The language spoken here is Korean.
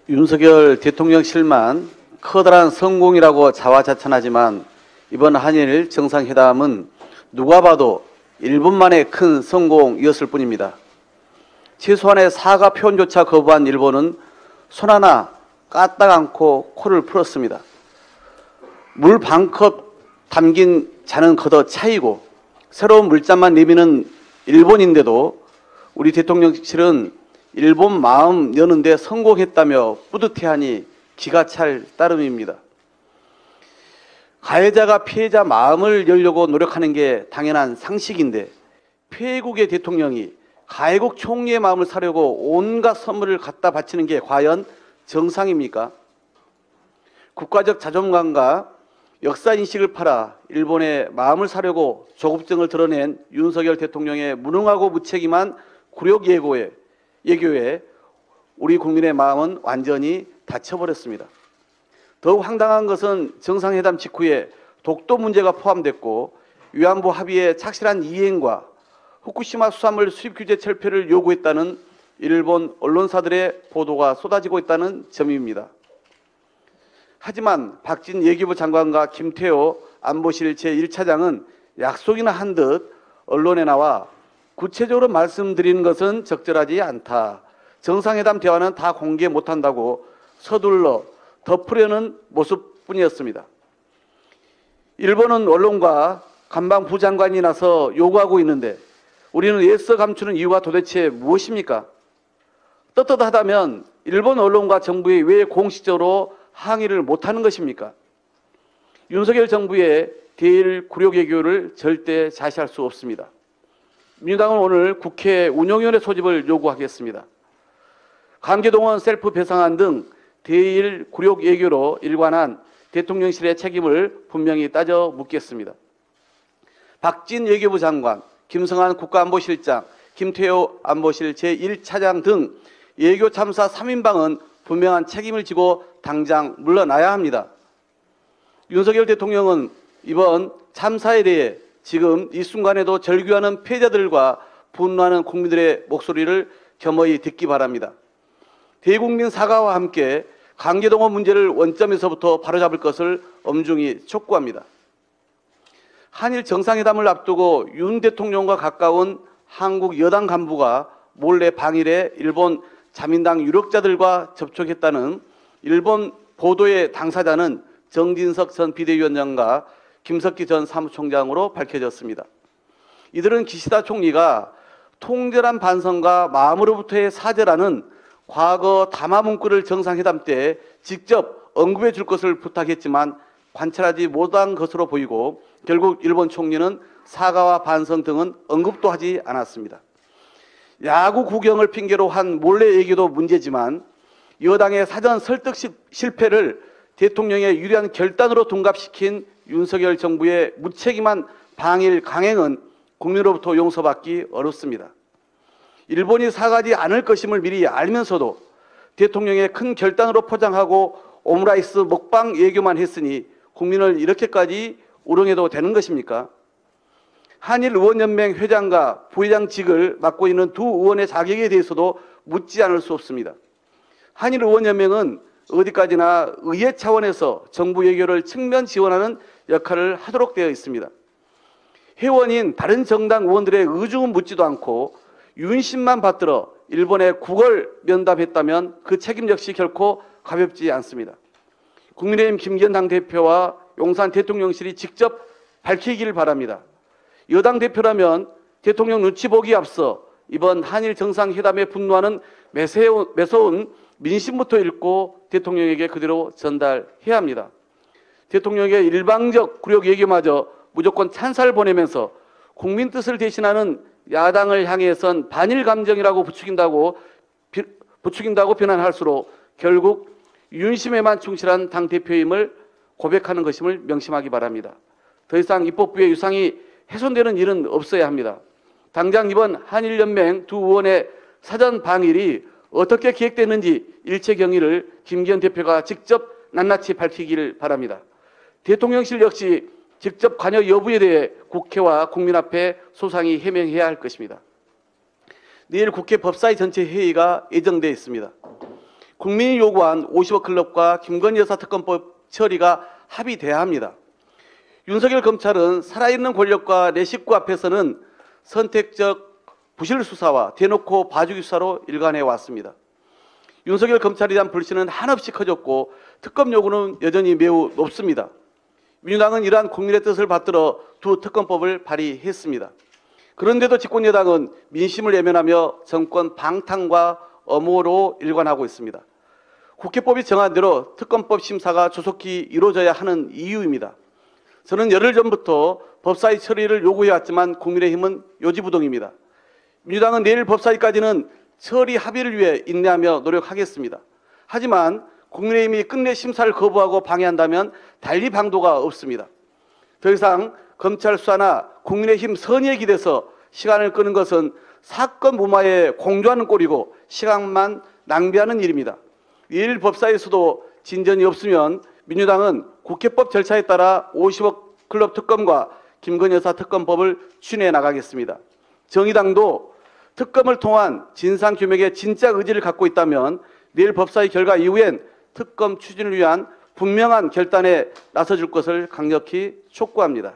윤석열 대통령실만 커다란 성공이라고 자화자찬하지만 이번 한일 정상회담은 누가 봐도 일본만의 큰 성공이었을 뿐입니다. 최소한의 사과 표현조차 거부한 일본은 손 하나 까딱 않고 코를 풀었습니다. 물 반 컵 담긴 잔은 걷어 차이고 새로운 물잔만 내미는 일본인데도 우리 대통령실은 일본 마음 여는 데 성공했다며 뿌듯해하니 기가 찰 따름입니다. 가해자가 피해자 마음을 열려고 노력하는 게 당연한 상식인데 피해국의 대통령이 가해국 총리의 마음을 사려고 온갖 선물을 갖다 바치는 게 과연 정상입니까? 국가적 자존감과 역사인식을 팔아 일본의 마음을 사려고 조급증을 드러낸 윤석열 대통령의 무능하고 무책임한 굴욕예교에 우리 국민의 마음은 완전히 닫혀버렸습니다. 더욱 황당한 것은 정상회담 직후에 독도 문제가 포함됐고 위안부 합의의 착실한 이행과 후쿠시마 수산물 수입규제 철폐를 요구했다는 일본 언론사들의 보도가 쏟아지고 있다는 점입니다. 하지만 박진 외교부 장관과 김태호 안보실 제1차장은 약속이나 한 듯 언론에 나와 구체적으로 말씀드리는 것은 적절하지 않다. 정상회담 대화는 다 공개 못한다고 서둘러 덮으려는 모습뿐이었습니다. 일본은 언론과 간방 부장관이 나서 요구하고 있는데 우리는 애써 감추는 이유가 도대체 무엇입니까? 떳떳하다면 일본 언론과 정부에 왜 공식적으로 항의를 못하는 것입니까? 윤석열 정부의 대일 굴욕외교를 절대 자시할 수 없습니다. 민주당은 오늘 국회 운영위원회 소집을 요구하겠습니다. 강제동원 셀프 배상안 등 대일 굴욕외교로 일관한 대통령실의 책임을 분명히 따져 묻겠습니다. 박진 외교부 장관, 김성한 국가안보실장, 김태호 안보실 제1차장 등 외교 참사 3인방은 분명한 책임을 지고 당장 물러나야 합니다. 윤석열 대통령은 이번 참사에 대해 지금 이 순간에도 절규하는 피해자들과 분노하는 국민들의 목소리를 겸허히 듣기 바랍니다. 대국민 사과와 함께 강제동원 문제를 원점에서부터 바로잡을 것을 엄중히 촉구합니다. 한일 정상회담을 앞두고 윤 대통령과 가까운 한국 여당 간부가 몰래 방일에 일본 자민당 유력자들과 접촉했다는 일본 보도의 당사자는 정진석 전 비대위원장과 김석기 전 사무총장으로 밝혀졌습니다. 이들은 기시다 총리가 통절한 반성과 마음으로부터의 사죄라는 과거 담화 문구를 정상회담 때 직접 언급해 줄 것을 부탁했지만 관찰하지 못한 것으로 보이고 결국 일본 총리는 사과와 반성 등은 언급도 하지 않았습니다. 야구 구경을 핑계로 한 몰래 얘기도 문제지만 여당의 사전 설득 실패를 대통령의 유리한 결단으로 둔갑시킨 윤석열 정부의 무책임한 방일 강행은 국민으로부터 용서받기 어렵습니다. 일본이 사과하지 않을 것임을 미리 알면서도 대통령의 큰 결단으로 포장하고 오므라이스 먹방 외교만 했으니 국민을 이렇게까지 우롱해도 되는 것입니까? 한일의원연맹 회장과 부회장직을 맡고 있는 두 의원의 자격에 대해서도 묻지 않을 수 없습니다. 한일의원연맹은 어디까지나 의회 차원에서 정부 외교를 측면 지원하는 역할을 하도록 되어 있습니다. 회원인 다른 정당 의원들의 의중은 묻지도 않고 윤심만 받들어 일본에 국을 면담했다면 그 책임 역시 결코 가볍지 않습니다. 국민의힘 김기현 당대표와 용산 대통령실이 직접 밝히기를 바랍니다. 여당 대표라면 대통령 눈치 보기 앞서 이번 한일 정상회담에 분노하는 매서운 민심부터 읽고 대통령에게 그대로 전달해야 합니다. 대통령의 일방적 굴욕 외교마저 무조건 찬사를 보내면서 국민 뜻을 대신하는 야당을 향해선 반일 감정이라고 부추긴다고 비난할수록 결국 윤심에만 충실한 당대표임을 고백하는 것임을 명심하기 바랍니다. 더 이상 입법부의 유상이 훼손되는 일은 없어야 합니다. 당장 이번 한일연맹 두 의원의 사전 방일이 어떻게 기획되는지 일체 경위를 김기현 대표가 직접 낱낱이 밝히기를 바랍니다. 대통령실 역시 직접 관여 여부에 대해 국회와 국민 앞에 소상히 해명해야 할 것입니다. 내일 국회 법사위 전체 회의가 예정되어 있습니다. 국민이 요구한 50억 클럽과 김건희 여사 특검법 처리가 합의돼야 합니다. 윤석열 검찰은 살아있는 권력과 내 식구 앞에서는 선택적 부실 수사와 대놓고 봐주기 수사로 일관해 왔습니다. 윤석열 검찰에 대한 불신은 한없이 커졌고 특검 요구는 여전히 매우 높습니다. 민주당은 이러한 국민의 뜻을 받들어 두 특검법을 발의했습니다. 그런데도 집권여당은 민심을 외면하며 정권 방탄과 엄호로 일관하고 있습니다. 국회법이 정한 대로 특검법 심사가 조속히 이루어져야 하는 이유입니다. 저는 열흘 전부터 법사위 처리를 요구해왔지만 국민의힘은 요지부동입니다. 민주당은 내일 법사위까지는 처리 합의를 위해 인내하며 노력하겠습니다. 하지만 국민의힘이 끝내 심사를 거부하고 방해한다면 달리 방도가 없습니다. 더 이상 검찰 수사나 국민의힘 선의에 기대서 시간을 끄는 것은 사건 무마에 공조하는 꼴이고 시간만 낭비하는 일입니다. 내일 법사위에서도 진전이 없으면 민주당은 국회법 절차에 따라 50억 클럽 특검과 김건희 여사 특검법을 추진해 나가겠습니다. 정의당도 특검을 통한 진상규명에 진짜 의지를 갖고 있다면 내일 법사위 결과 이후엔 특검 추진을 위한 분명한 결단에 나서줄 것을 강력히 촉구합니다.